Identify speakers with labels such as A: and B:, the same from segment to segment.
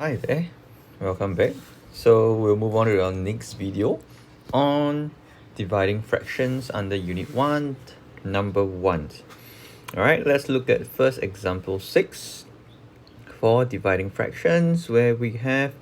A: Hi there, welcome back. So we'll move on to our next video on dividing fractions under Unit 1, number 1. Alright, let's look at first example 6 for dividing fractions, where we have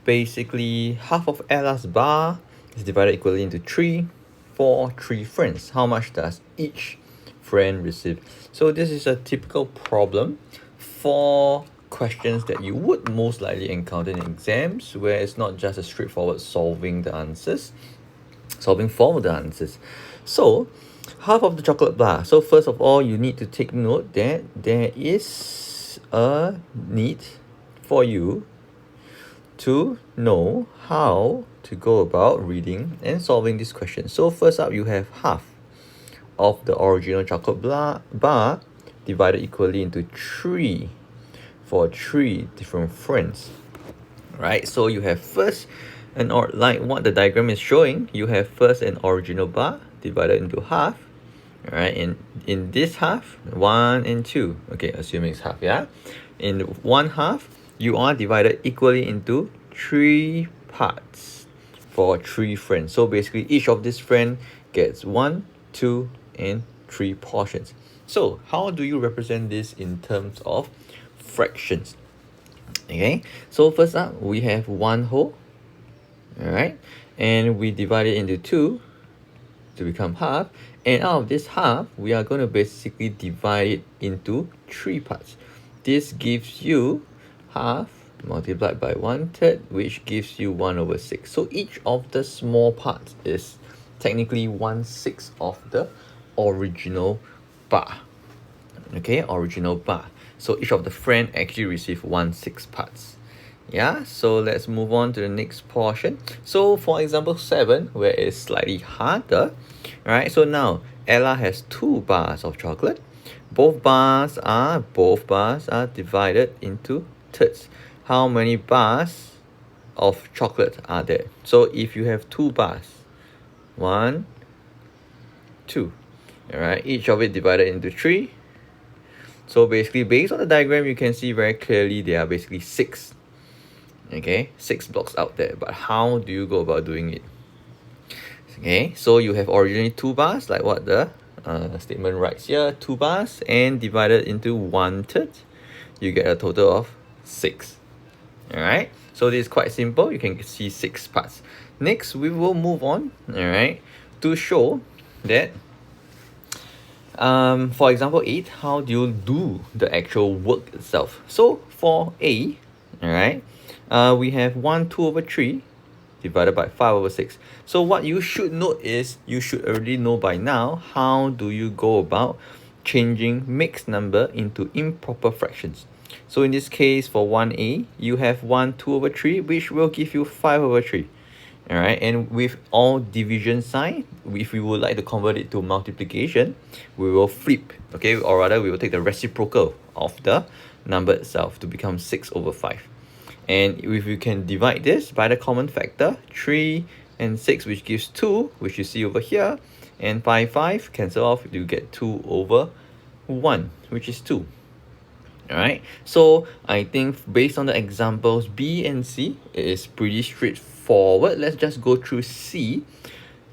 A: basically half of Ella's bar is divided equally into 3 for 3 friends. How much does each friend receive? So this is a typical problem for questions that you would most likely encounter in exams, where it's not just a straightforward solving for the answers. So half of the chocolate bar. So first of all, you need to take note that there is a need for you to know how to go about reading and solving this question. So first up, you have half of the original chocolate bar divided equally into 3 for 3 different friends. Right, so you have first like what the diagram is showing, you have first an original bar divided into half. Alright, in this half, 1 and 2, okay, assuming it's half, yeah, in one half you are divided equally into 3 parts for 3 friends. So basically each of this friend gets 1, 2 and 3 portions. So how do you represent this in terms of fractions? Okay, so first up we have 1 whole, alright, and we divide it into 2 to become half, and out of this half we are going to basically divide it into 3 parts. This gives you half multiplied by 1/3, which gives you 1/6. So each of the small parts is technically 1/6 of the original bar. Okay, original bar. So each of the friend actually receive 1/6 parts. Yeah, so let's move on to the next portion. So for example 7, where it's slightly harder, right? So now Ella has 2 bars of chocolate. Both bars are divided into thirds. How many bars of chocolate are there? So if you have 2 bars, 1, 2, all right, each of it divided into 3. So basically, based on the diagram, you can see very clearly there are basically 6. Okay, 6 blocks out there. But how do you go about doing it? Okay, so you have originally 2 bars, like what the statement writes here, 2 bars, and divided into 1/3, you get a total of 6. Alright, so this is quite simple. You can see 6 parts. Next, we will move on, alright, to show that for example 8, how do you do the actual work itself? So for A, alright, we have 1/2/3 divided by 5/6. So what you should note is, you should already know by now, how do you go about changing mixed number into improper fractions. So in this case, for 1A, you have 1/2/3, which will give you 5/3. Alright, and with all division sign, if we would like to convert it to multiplication, we will flip, okay, or rather we will take the reciprocal of the number itself to become 6/5. And if you can divide this by the common factor, 3 and 6, which gives 2, which you see over here, and 5 cancel off, you get 2/1, which is 2. Alright, so I think based on the examples B and C, it is pretty straightforward. Let's just go through C.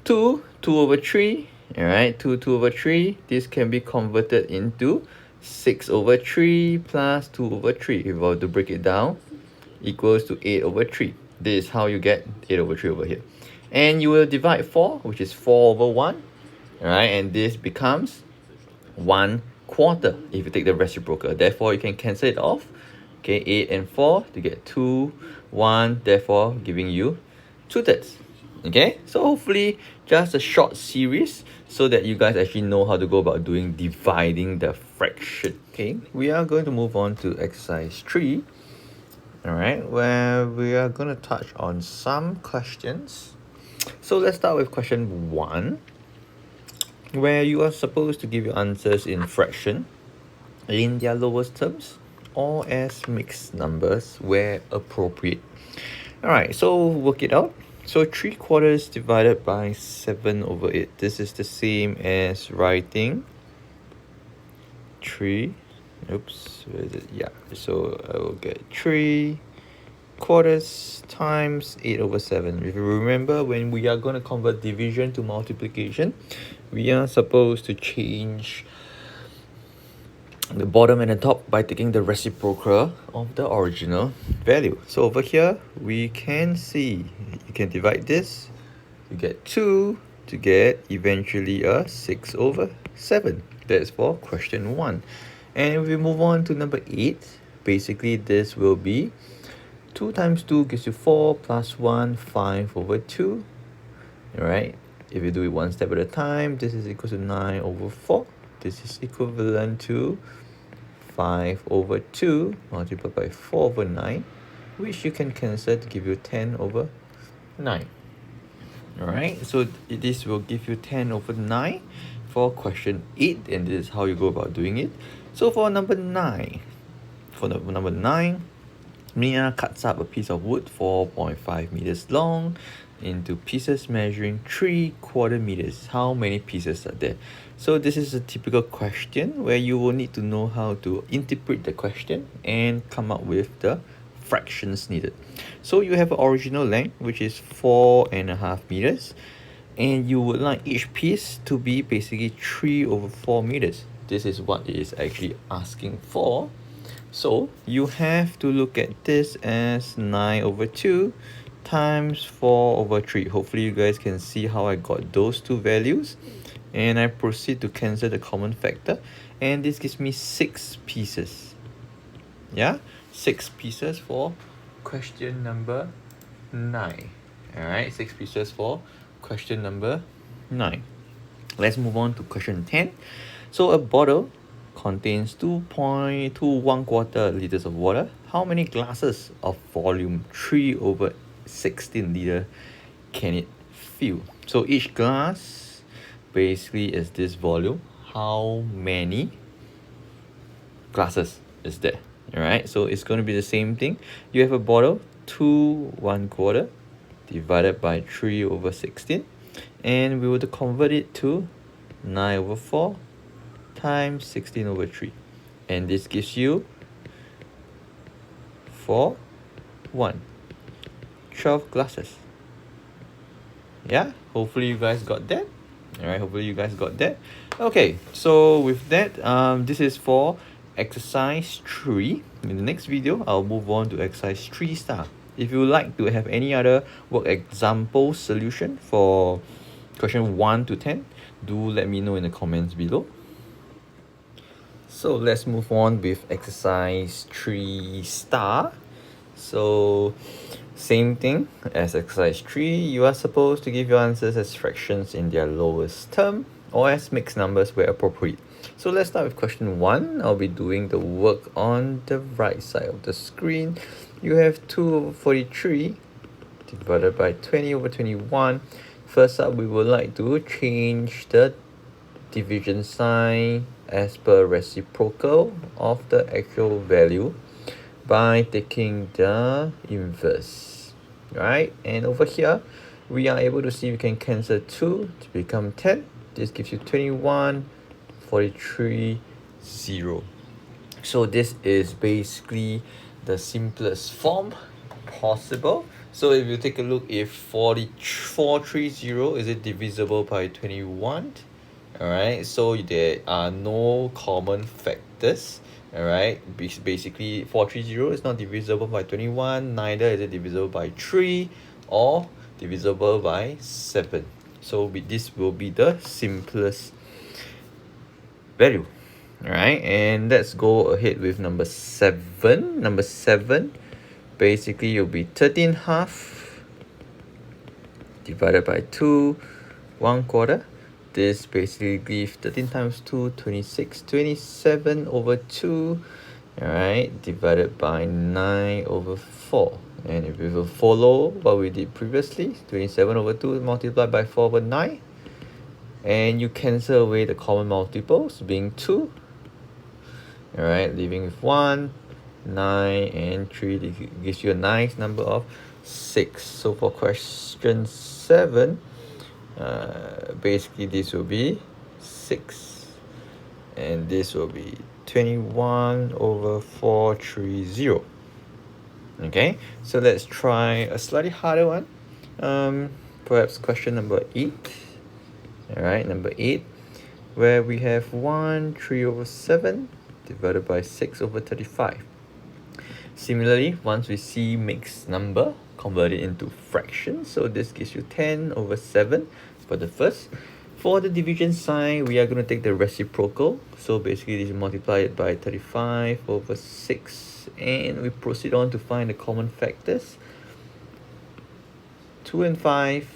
A: 2/3, alright, 2/3, this can be converted into 6/3 plus 2/3. If we were to break it down, equals to 8/3. This is how you get 8/3 over here. And you will divide 4, which is 4/1, alright, and this becomes 1/4 if you take the reciprocal. Therefore you can cancel it off. Okay, 8 and 4 to get 2, 1, therefore giving you 2/3. Okay, so hopefully just a short series so that you guys actually know how to go about doing dividing the fraction. Okay, we are going to move on to exercise 3. Alright, where we are going to touch on some questions. So let's start with question 1, where you are supposed to give your answers in fraction, in their lowest terms, or as mixed numbers where appropriate. Alright, so work it out. So 3/4 divided by 7/8. This is the same as writing 3. Oops, where is it? Yeah, so I will get 3 quarters times 8 over 7. If you remember, when we are going to convert division to multiplication, we are supposed to change the bottom and the top by taking the reciprocal of the original value. So over here, we can see, you can divide this, you get 2 to get eventually a 6 over 7. That's for question 1. And if we move on to number 8, basically this will be 2 times 2 gives you 4 plus 1, 5 over 2. Alright, if you do it one step at a time, this is equal to 9 over 4. This is equivalent to 5 over 2 multiplied by 4 over 9, which you can cancel to give you 10 over 9. Alright, so this will give you 10 over 9 for question 8, and this is how you go about doing it. So for number 9, Mia cuts up a piece of wood 4.5 meters long into pieces measuring 3/4 meters. How many pieces are there? So this is a typical question where you will need to know how to interpret the question and come up with the fractions needed. So you have an original length, which is 4.5 meters, and you would like each piece to be basically 3 over 4 meters. This is what it is actually asking for. So you have to look at this as 9 over 2 times 4 over 3. Hopefully you guys can see how I got those two values. And I proceed to cancel the common factor. And this gives me 6 pieces. Yeah, 6 pieces for question number 9. Alright, 6 pieces for question number 9. Let's move on to question 10. So a bottle contains 2.21 liters of water. How many glasses of volume 3 over 16 liter can it fill? So each glass basically is this volume. How many glasses is there? Alright, so it's going to be the same thing. You have a bottle, 2.25 divided by 3 over 16, and we will convert it to 9 over 4 times 16 over 3, and this gives you 12 glasses. Yeah, hopefully you guys got that. Alright, hopefully you guys got that. Okay, so with that, this is for exercise 3. In the next video, I'll move on to exercise 3 star. If you would like to have any other work example solution for question 1 to 10, do let me know in the comments below. So let's move on with exercise 3 star. So same thing as exercise 3, you are supposed to give your answers as fractions in their lowest term or as mixed numbers where appropriate. So let's start with question 1. I'll be doing the work on the right side of the screen. You have 2 over 43 divided by 20 over 21. First up, we would like to change the division sign as per reciprocal of the actual value by taking the inverse, right? And over here, we are able to see we can cancel 2 to become 10. This gives you 21, 43, 0. So this is basically the simplest form possible. So if you take a look, if 430 is it divisible by 21? Alright, so there are no common factors. Alright, basically 430 is not divisible by 21, neither is it divisible by 3 or divisible by 7. So this will be the simplest value. Alright, and let's go ahead with number 7. Number 7 basically will be 13/2 divided by 2 1/4. This basically gives 13 times 2, 26, 27 over 2, alright, divided by 9 over 4. And if we will follow what we did previously, 27 over 2 multiplied by 4 over 9, and you cancel away the common multiples being 2, alright, leaving with 1, 9 and 3. This gives you a nice number of 6. So for question 7, basically this will be 6, and this will be 21 over 430. Okay, so let's try a slightly harder one. Perhaps question number 8. All right, number 8, where we have 1 3/7 divided by 6/35. Similarly, once we see mixed number, convert it into fractions. So this gives you 10/7 for the first. For the division sign, we are going to take the reciprocal. So basically, this is multiply it by 35/6. And we proceed on to find the common factors. 2 and 5,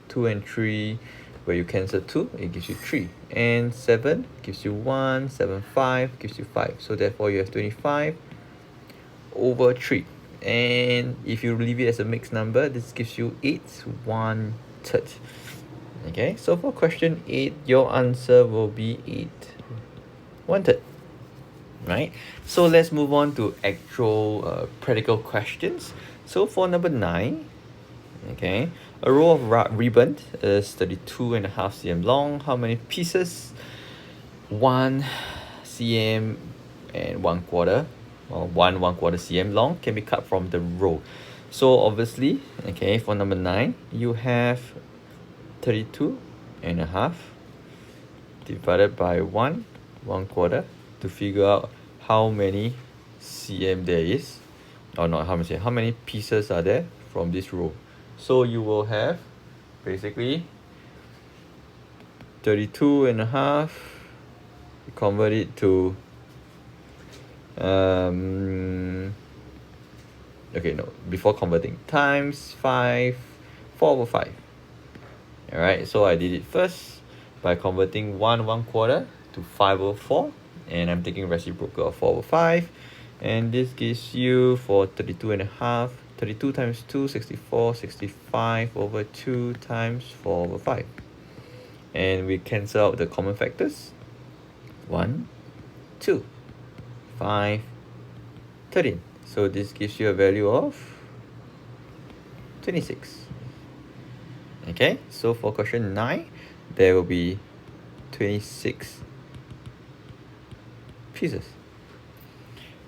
A: 2 and 3, where you cancel 2, it gives you 3. And 7 gives you 1, 7, 5 gives you 5. So therefore, you have 25/3. And if you leave it as a mixed number, this gives you 8/1/3. Okay, so for question 8, your answer will be 8/1/3. Right, so let's move on to actual practical questions. So for number 9, okay, a roll of ribbon is 32.5 cm long. How many pieces? 1 cm and 1/4, or 1/4 cm long, can be cut from the roll. So obviously, okay, for number 9, you have 32.5 divided by 1/4 to figure out how many cm there is, or not how many pieces are there from this row. So you will have basically 32.5, convert it to okay, no, before converting, times 5, 4/5. All right, so I did it first by converting 1/4 to 5/4, and I'm taking reciprocal of 4/5, and this gives you for 32.5, 32 times 2, 64, 65/2 times 4/5. And we cancel out the common factors. 1, 2, 5, 13. So this gives you a value of 26. Okay, so for question 9, there will be 26 pieces.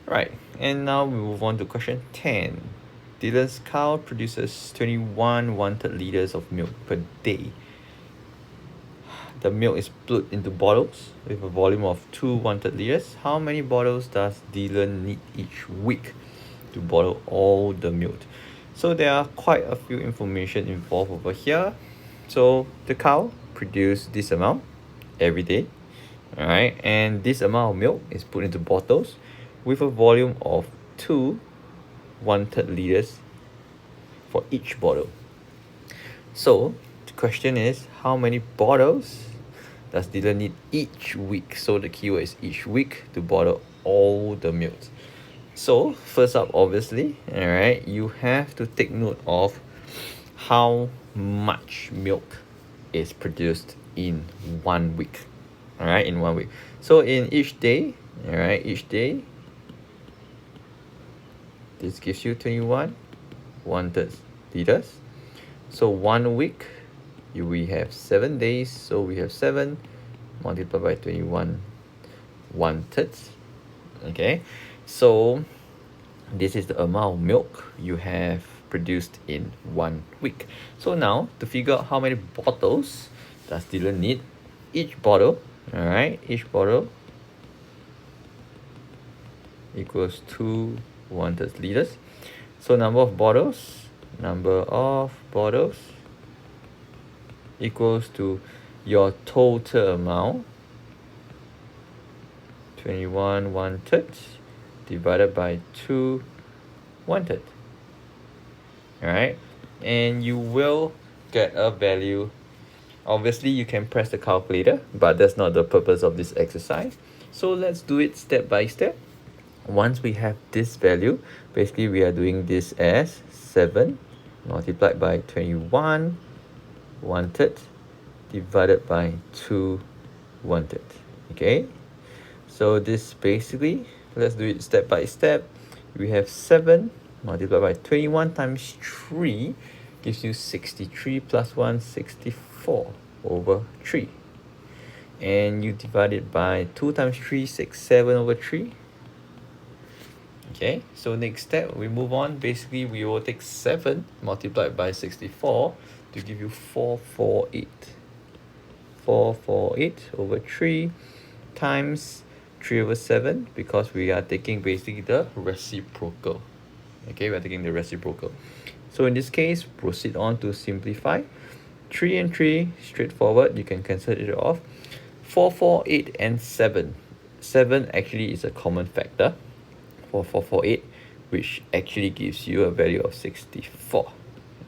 A: Right, and now we move on to question 10. Dylan's cow produces 21 liters of milk per day. The milk is put into bottles with a volume of 2 liters. How many bottles does Dylan need each week to bottle all the milk? So there are quite a few information involved over here. So the cow produces this amount every day, all right, and this amount of milk is put into bottles with a volume of 2 liters for each bottle. So the question is, how many bottles does Dylan need each week? So the keyword is each week to bottle all the milk. So first up, obviously, all right, you have to take note of how much milk is produced in 1 week. All right, in 1 week. So in each day, all right, each day, this gives you 21/1/3 liters. So 1 week, we have 7 days. So we have 7 multiplied by 21/1/3. Okay, so this is the amount of milk you have produced in 1 week. So now to figure out how many bottles does Dylan need, each bottle, all right, each bottle equals 2/1/3 liters. So number of bottles equals to your total amount, 21/1/3 divided by 2/1/3. All right, and you will get a value. Obviously, you can press the calculator, but that's not the purpose of this exercise. So let's do it step by step. Once we have this value, basically we are doing this as 7 multiplied by 21/1/3 divided by 2/1/3. Okay, so this basically, let's do it step by step. We have 7 multiplied by 21 times 3 gives you 63 plus 1, 64/3. And you divide it by 2 times 3, 6, 7/3. Okay, so next step, we move on. Basically, we will take 7 multiplied by 64 to give you 448. 448 over 3 times 3 over 7, because we are taking basically the reciprocal. Okay, we're taking the reciprocal. So in this case, proceed on to simplify. 3 and 3, straightforward, you can cancel it off. 4, 4, 8, and 7. 7 actually is a common factor for 4, 4, 8, which actually gives you a value of 64.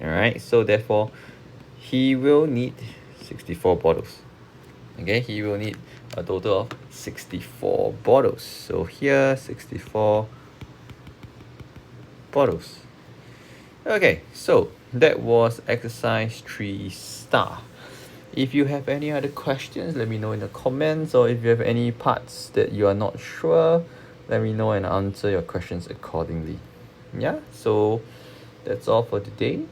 A: Alright, so therefore, he will need 64 bottles. Okay, he will need a total of 64 bottles. So here, 64 bottles. Okay, so that was exercise 3 star. If you have any other questions, let me know in the comments, or if you have any parts that you are not sure, let me know and answer your questions accordingly. Yeah, so that's all for today.